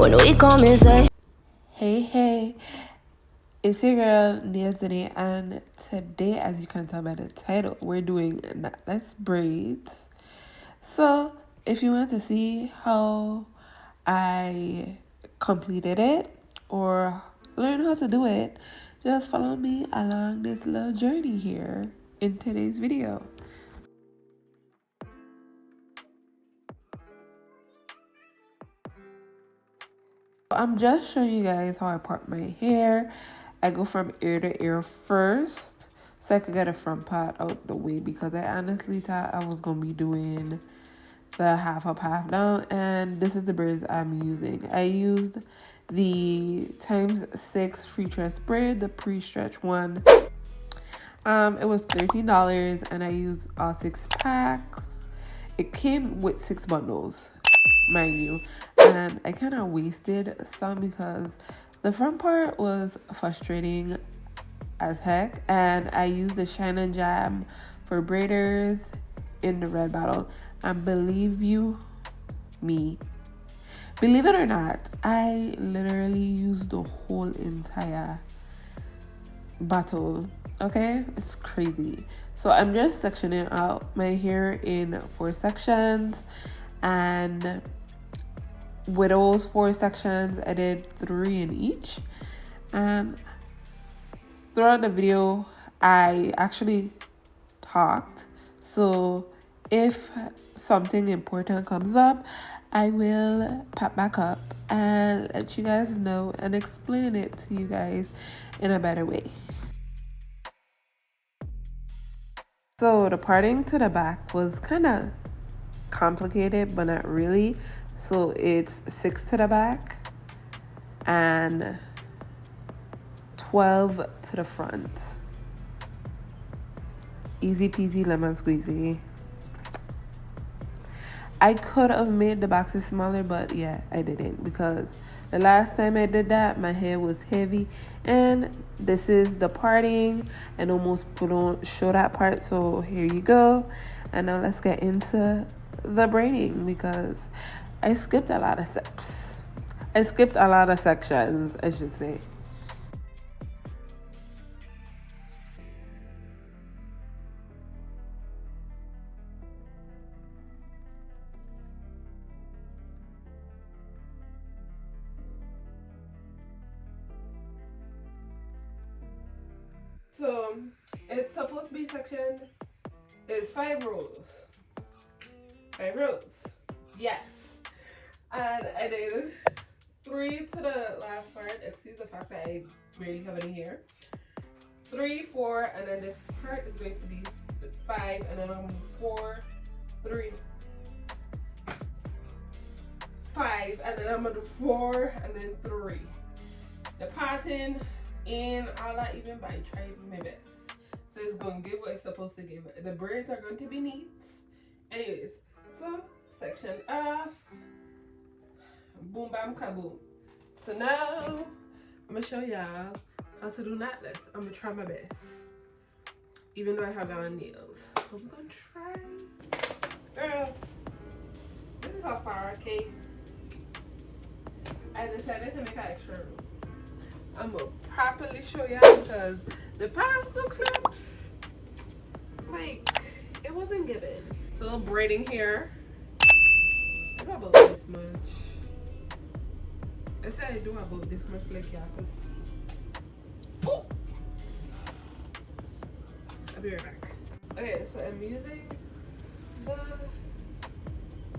when we come inside. Hey, it's your girl Nia Zhrane, and today, as you can tell by the title, we're doing Knotless Braids. So, if you want to see how I completed it or learn how to do it, just follow me along this little journey here in today's video. I'm just showing you guys how I part my hair. I go from ear to ear first so I could get the front part out the way, because I honestly thought I was going to be doing the half up, half down, and this is the braids I'm using. I used the ×6 Freetress braid, the pre-stretch one. It was $13 and I used all 6 packs. It came with 6 bundles, mind you, and I kind of wasted some because the front part was frustrating as heck, and I used the Shine and Jam for braiders in the red bottle, and believe it or not, I literally used the whole entire bottle. Okay, it's crazy. So I'm just sectioning out my hair in 4 sections, and with those 4 sections I did 3 in each. And throughout the video I actually talked, so if something important comes up I will pop back up and let you guys know and explain it to you guys in a better way. So the parting to the back was kind of complicated, but not really. So it's 6 to the back and 12 to the front. Easy peasy lemon squeezy. I could have made the boxes smaller, but yeah, I didn't, because the last time I did that my hair was heavy, and this is the parting and almost don't show that part. So here you go, and now let's get into the braiding, because I skipped a lot of steps. I skipped a lot of sections, I should say. So it's supposed to be sectioned. It's 5 rows. 5 rows. Yes. And I did 3 to the last part. Excuse the fact that I barely have any hair. 3, 4, and then this part is going to be 5, and then I'm 4, 3, 5, and then I'm gonna do 4, and then 3. The pattern and all that, even by trying my best. So it's gonna give what it's supposed to give. The braids are going to be neat. Anyways, so section off. Boom bam kaboom. So now I'm gonna show y'all how to do knotless. I'm gonna try my best, even though I have on nails. But we're gonna try. Girl, this is how far I came. I decided to make an extra room. I'm gonna properly show y'all, because the past 2 clips, like, it wasn't given. So braiding here, I do about this much. I said I do about this much, like y'all can see. Ooh. I'll be right back. Okay, so I'm using the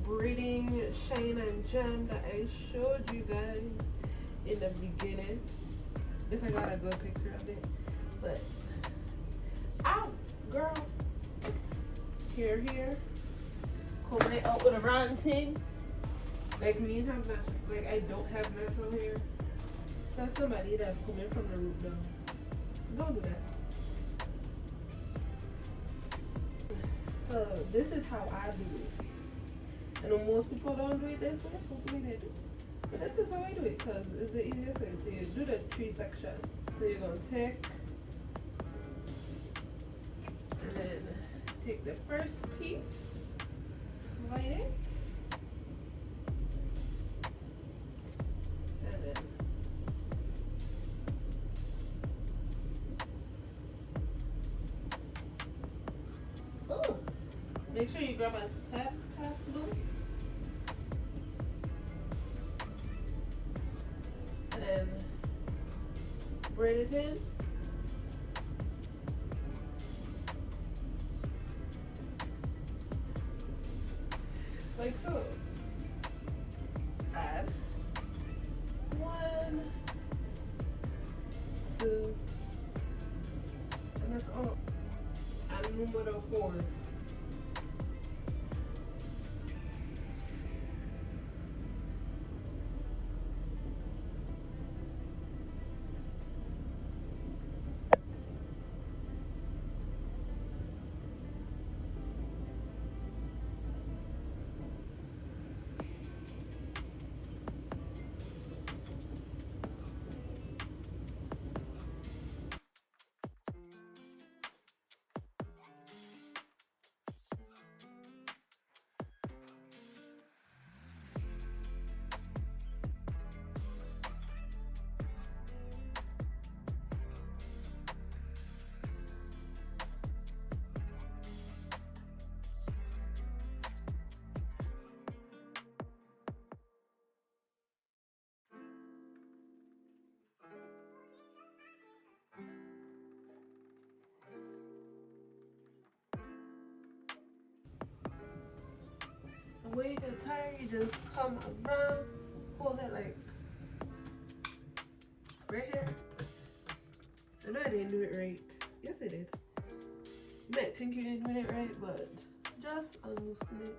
braiding Shine and Jam that I showed you guys in the beginning. If I got a good picture of it. But ow, girl. Here. Combing it out with a round thing. Like me have natural, like I don't have natural hair. So that's somebody that's coming from the root down. So don't do that. So this is how I do it. I know most people don't do it this way. Hopefully they do. But this is how I do it, because it's the easiest way. So you do the 3 sections. So you're going to take the first piece, slide it, Make sure you grab a 10 pass loop and then braid it in. Like so. Add 1, 2, and that's all. And number 4. When you get tired, you just come around, hold it like right here. I know I didn't do it right. Yes, I did. You might think you didn't do it right, but just unloosen it.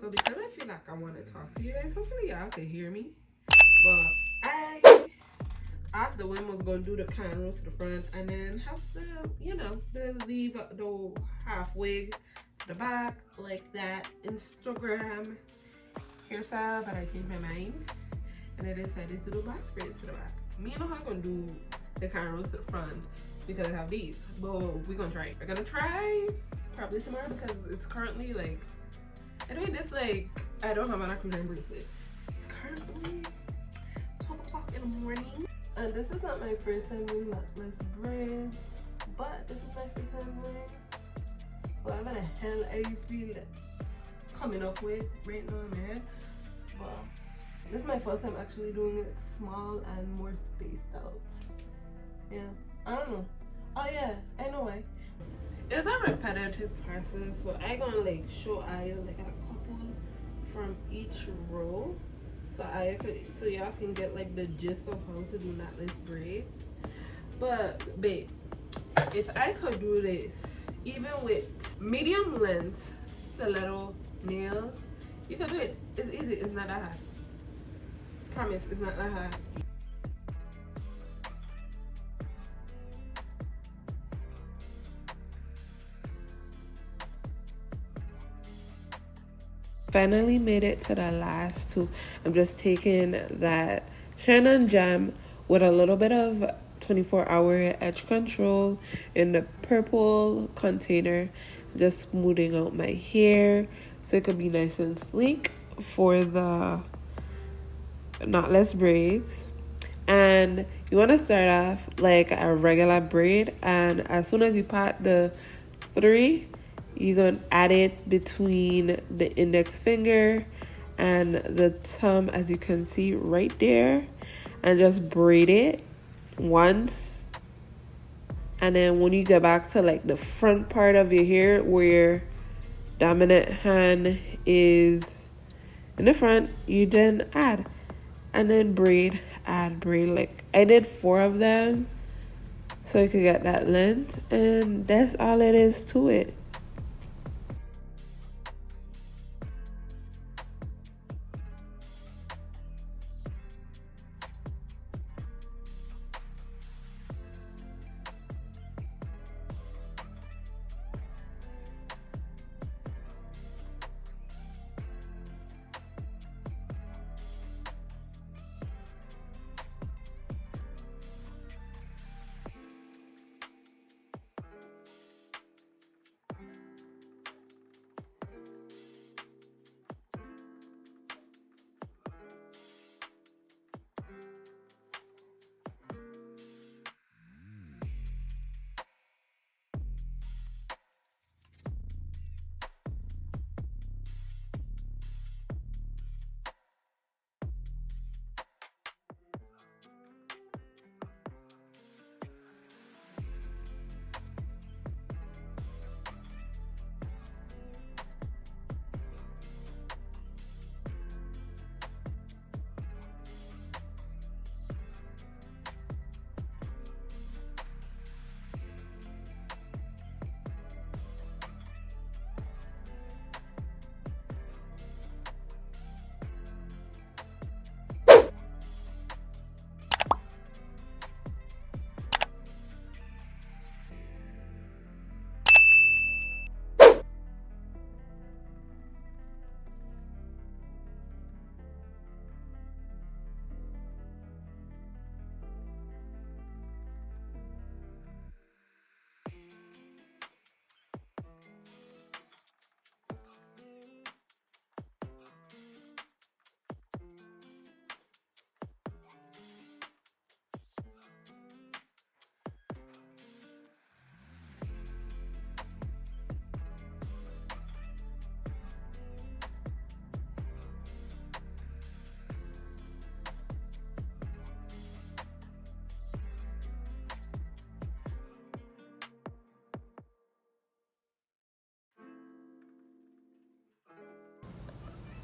So because I feel like I want to talk to you guys, hopefully y'all can hear me. But after when was gonna do the cornrows to the front and then have the, you know, the leave the half wig to the back like that Instagram hairstyle, but I changed my mind and I decided to do back braids to the back. Me and I'm gonna do the cornrows to the front because I have these, but we're gonna try. We're gonna try probably tomorrow because it's currently like, anyway, this like, I don't have an acronym bracelet. It's currently 12 o'clock in the morning. And this is not my first time doing knotless braids, but this is my first time doing whatever the hell I feel coming up with right now in my head. But this is my first time actually doing it small and more spaced out. Yeah, I don't know. Oh yeah, I know why. It's a repetitive process, so I gonna like show you like a couple from each row, so y'all can get like the gist of how to do knotless braids. But babe, if I could do this even with medium length stiletto nails, you can do it. It's easy. It's not that hard. Promise, it's not that hard. Finally made it to the last two. I'm just taking that Shannon Jam with a little bit of 24-hour edge control in the purple container, just smoothing out my hair so it could be nice and sleek for the knotless braids. And you want to start off like a regular braid, and as soon as you part the 3, you're going to add it between the index finger and the thumb, as you can see right there, and just braid it once And then when you get back to like the front part of your hair where your dominant hand is in the front, you then add. And then braid, add braid. Like I did 4 of them so you could get that length. And that's all it is to it.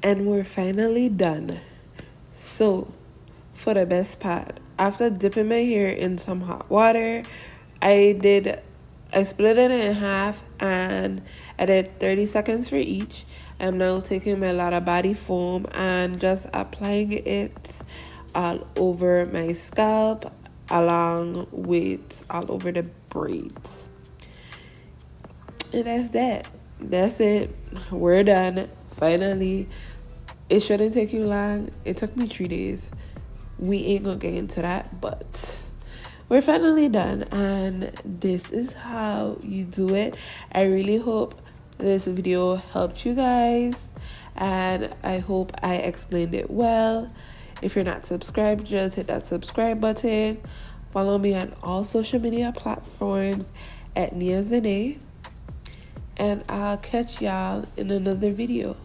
And we're finally done. So, for the best part, after dipping my hair in some hot water, I split it in half and I did 30 seconds for each. I'm now taking my Lotta Body foam and just applying it all over my scalp along with all over the braids. And that's that. That's it. We're done. Finally. It shouldn't take you long. It took me 3 days. We ain't gonna get into that, but we're finally done. And this is how you do it. I really hope this video helped you guys. And I hope I explained it well. If you're not subscribed, just hit that subscribe button. Follow me on all social media platforms at Nia Zhrane. And I'll catch y'all in another video.